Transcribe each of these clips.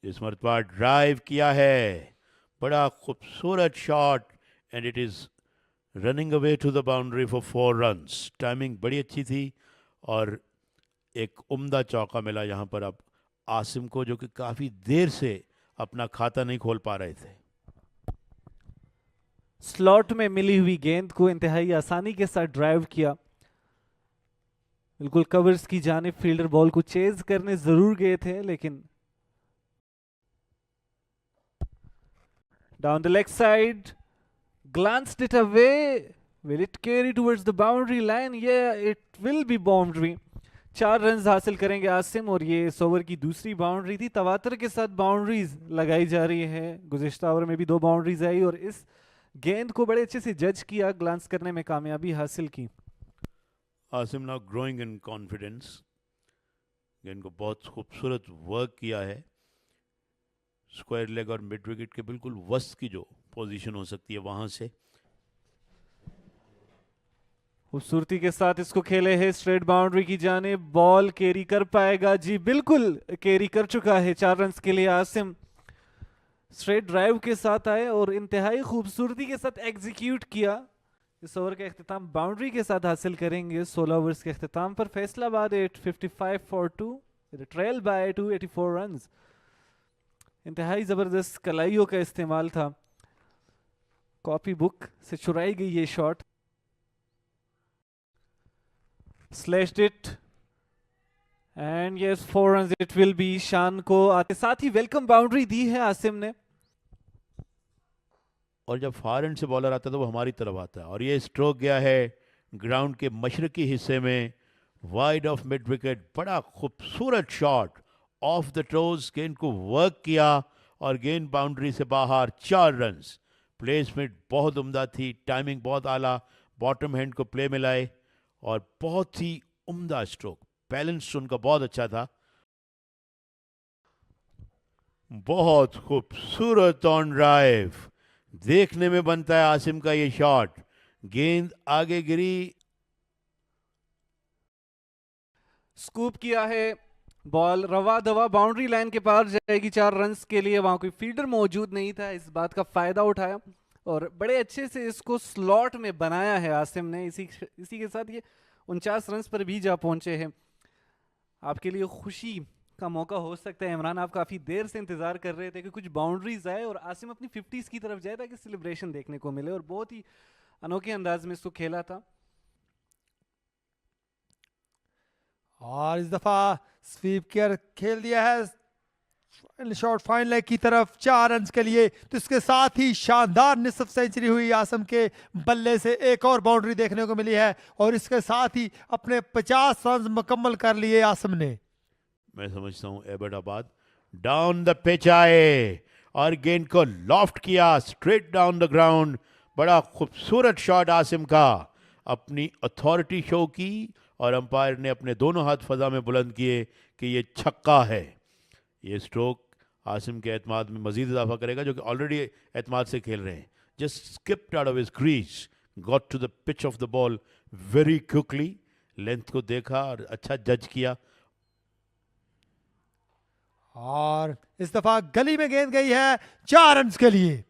इस मरतबा ड्राइव किया है, बड़ा खूबसूरत shot, and it is running away to the boundary for 4 runs. Timing बड़ी अच्छी थी और एक उम्दा चौका मिला यहाँ पर अब आसिम को, जो कि काफ़ी देर से अपना खाता नहीं खोल पा रहे थे। स्लॉट में मिली हुई गेंद को इंतहाई आसानी के साथ ड्राइव किया, बिल्कुल कवर्स की जानिब फील्डर बॉल को चेज करने जरूर गए थे, लेकिन down the leg side, glanced it away. Will it carry towards the boundary line? Yeah, it will be boundary. 4 run हासिल करेंगे आसिम, और ये इस ओवर की दूसरी बाउंड्री थी। तवातर के साथ बाउंड्रीज लगाई जा रही है। गुज़िश्ता ओवर में भी 2 बाउंड्रीज आई और इस गेंद को बड़े अच्छे से जज किया, ग्लांस करने में कामयाबी हासिल की। Asim now growing in confidence. गेंद को बहुत खूबसूरत वर्क किया है। स्क्वायर लेग और मिड विकेट के बिल्कुल वस्त की जो पोजीशन हो सकती है वहां से खूबसूरती के साथ इसको खेले है स्ट्रेट बाउंड्री की जाने। बॉल कैरी कर पाएगा? जी बिल्कुल कैरी कर चुका है। 4 रन के लिए आसिम स्ट्रेट ड्राइव के साथ आए और इंतहाई खूबसूरती के साथ एग्जीक्यूट किया। इस ओवर का अख्तिताम बाउंड्री के साथ हासिल करेंगे। 16 ओवर्स के अख्तिताम पर Faisalabad 855 for 2, trail by 284 run. इंतहाई जबरदस्त कलाइयों का इस्तेमाल था। कॉपी बुक से चुराई गई ये shot. Slashed it and yes 4 run it will be. शान को आते साथ ही वेलकम बाउंड्री दी है आसिम ने। और जब फार एंड से बॉलर आता है तो वो हमारी तरफ आता है, और ये स्ट्रोक गया है ग्राउंड के मशरकी हिस्से में, वाइड ऑफ मिड विकेट। बड़ा खूबसूरत शॉट ऑफ द टोज, गेंद को वर्क किया और गेंद बाउंड्री से बाहर। 4 रन। प्लेसमेंट बहुत उम्दा थी, टाइमिंग बहुत आला, बॉटम हैंड को प्ले में लाए और बहुत ही उम्दा स्ट्रोक। बैलेंस उनका बहुत अच्छा था। बहुत खूबसूरत ऑन ड्राइव, देखने में बनता है आसिम का ये शॉट। गेंद आगे गिरी, स्कूप किया है, बॉल रवा दवा बाउंड्री लाइन के पार जाएगी 4 रन के लिए। वहां कोई फील्डर मौजूद नहीं था, इस बात का फायदा उठाया और बड़े अच्छे से इसको स्लॉट में बनाया है आसिम ने। इसी के साथ ये 49 रन पर भी जा पहुंचे हैं। आपके लिए खुशी का मौका हो सकता है इमरान, आप काफ़ी देर से इंतज़ार कर रहे थे कि कुछ बाउंड्रीज आए और आसिम अपनी 50s की तरफ जाए ताकि सेलिब्रेशन देखने को मिले, और बहुत ही अनोखे अंदाज में इसको खेला था। और इस दफा स्वीप कर खेल दिया है शॉट फाइन लेग की तरफ 4 रन के लिए। तो इसके साथ ही शानदार निसफ सेंचुरी हुई आसम के बल्ले से, एक और बाउंड्री देखने को मिली है और इसके साथ ही अपने 50 रन मुकम्मल कर लिए आसम ने। मैं समझता हूं एबटाबाद डाउन द पिच आए और गेंद को लॉफ्ट किया स्ट्रेट डाउन द ग्राउंड। बड़ा खूबसूरत शॉट आसिम का, अपनी अथॉरिटी शो की और अंपायर ने अपने दोनों हाथ फजा में बुलंद किए कि ये छक्का है। ये स्ट्रोक आसिम के एतमाद में मजीद इजाफा करेगा, जो कि ऑलरेडी एतमाद से खेल रहे हैं। Just skipped out of his crease, got to the pitch of the ball very quickly, length को देखा और अच्छा जज किया। और इस दफा गली में गेंद गई है 4 रन के लिए।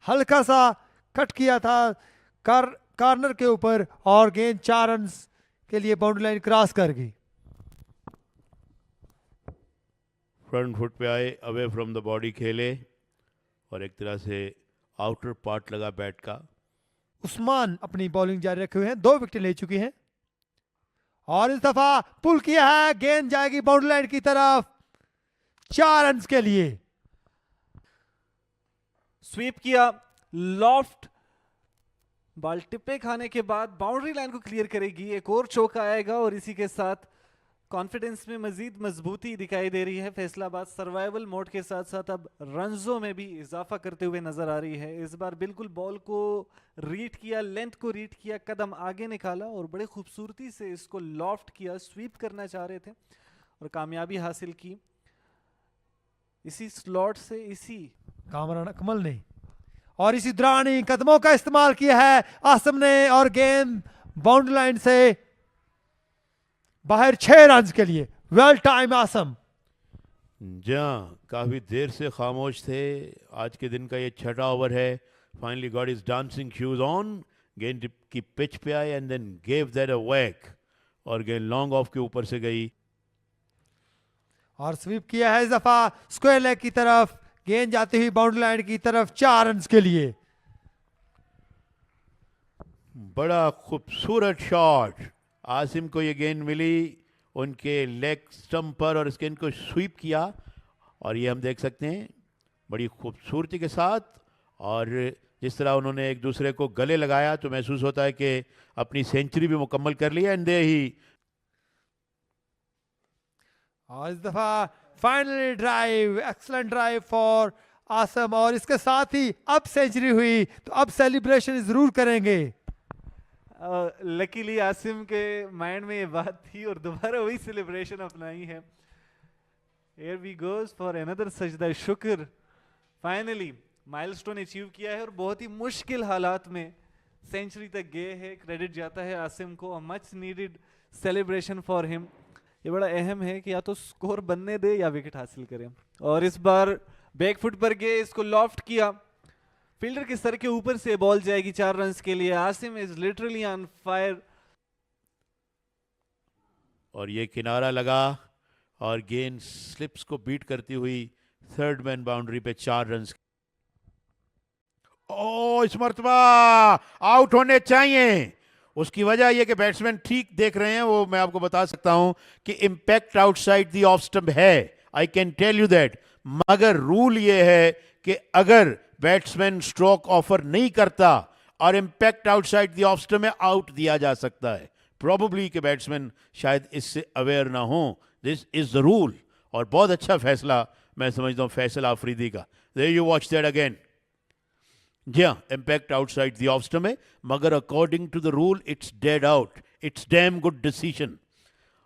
हल्का सा कट किया था कॉर्नर के ऊपर और गेंद 4 रन के लिए बाउंड्री लाइन क्रॉस कर गई। फ्रंट फुट पे आए, अवे फ्रॉम द बॉडी खेले और एक तरह से आउटर पार्ट लगा बैट का। उस्मान अपनी बॉलिंग जारी रखे हुए हैं, 2 विकेट ले चुकी हैं और इस दफा पुल किया है, गेंद जाएगी बाउंड्री लाइन की तरफ 4 रन के लिए। स्वीप किया, लॉफ्ट, बॉल टिप्पे खाने के बाद बाउंड्री लाइन को क्लियर करेगी, एक और चौका आएगा और इसी के साथ कॉन्फिडेंस में मजीद मजबूती दिखाई दे रही है। फैसलाबाद सर्वाइवल मोड के साथ साथ अब रन्सों में भी इजाफा करते हुए नजर आ रही है। इस बार बिल्कुल बॉल को रीड किया, लेंथ को रीड किया, कदम आगे निकाला और बड़े खूबसूरती से इसको लॉफ्ट किया। स्वीप करना चाह रहे थे और कामयाबी हासिल की। इसी स्लॉट से इसी कामरान अकमल ने और इसी दौरान कदमों का इस्तेमाल किया है आसम ने और गेंद बाउंड्री लाइन से बाहर 6 रन के लिए। Well time Azam. जहाँ काफ़ी देर से खामोश थे, आज के दिन का ये छठा ओवर है. Finally got is dancing shoes on, गेंद की पिच पे आए and then gave that a whack और गेंद लॉन्ग ऑफ के ऊपर से गई. और स्वीप किया है इस दफा स्क्वायर लेग की तरफ, गेंद जाती हुई बाउंड्री लाइन की तरफ 4 रन के लिए. बड़ा खूबसूरत शॉट. आसिम को ये गेंद मिली उनके लेग स्टंप पर और इस गेंद को स्वीप किया और ये हम देख सकते हैं बड़ी खूबसूरती के साथ. और जिस तरह उन्होंने एक दूसरे को गले लगाया तो महसूस होता है कि अपनी सेंचुरी भी मुकम्मल कर ली. एंड दे ही और इस दफा finally drive, excellent drive for Azam. और इसके साथ ही अब सेंचुरी हुई तो अब सेलिब्रेशन जरूर करेंगे. लकीली आसिम के माइंड में ये बात थी और दोबारा वही सेलिब्रेशन अपनाई है. Here we goes for another सजदा शुक्र. फाइनली माइलस्टोन अचीव किया है और बहुत ही मुश्किल हालात में सेंचुरी तक गए हैं. क्रेडिट जाता है आसिम को. Much needed celebration for him. ये बड़ा अहम है कि या तो स्कोर बनने दे या विकेट हासिल करें. और इस बार बैकफुट पर गए, इसको लॉफ्ट किया, फील्डर के सर के ऊपर से बॉल जाएगी 4 रन के लिए. Asim is literally on fire. और ये किनारा लगा और गेंद स्लिप्स को बीट करती हुई थर्ड मैन बाउंड्री पे 4 रन. ओ इस मर्तबा आउट होने चाहिए. उसकी वजह यह कि बैट्समैन ठीक देख रहे हैं. वो मैं आपको बता सकता हूं कि impact outside the off stump है. I can tell you that. मगर रूल ये है कि अगर बैट्समैन स्ट्रोक ऑफर नहीं करता और impact outside the off stump में आउट दिया जा सकता है. प्रोबेबली कि बैट्समैन शायद इससे अवेयर ना हो. This is the rule. और बहुत अच्छा फैसला मैं समझता हूं फैसल आफरीदी का. There you watch that again. जी हाँ, impact outside the off stump है मगर according to the rule it's dead out. It's damn good decision.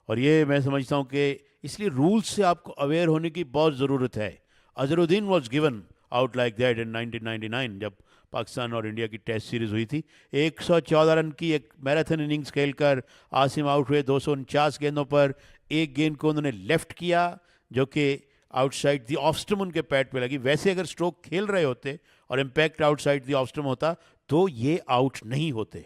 और ये मैं समझता हूँ कि इसलिए रूल्स से आपको अवेयर होने की बहुत ज़रूरत है. Azharuddin was given out like that in 1999 जब पाकिस्तान और इंडिया की टेस्ट सीरीज हुई थी. 114 रन की एक मैराथन इनिंग्स खेलकर आसिम आउट हुए 249 गेंदों पर. एक गेंद को उन्होंने लेफ्ट किया जो कि आउटसाइड दी ऑफ स्टंप उनके पैड पे लगी. वैसे अगर स्ट्रोक खेल रहे होते और impact outside the off stump होता तो ये आउट नहीं होते.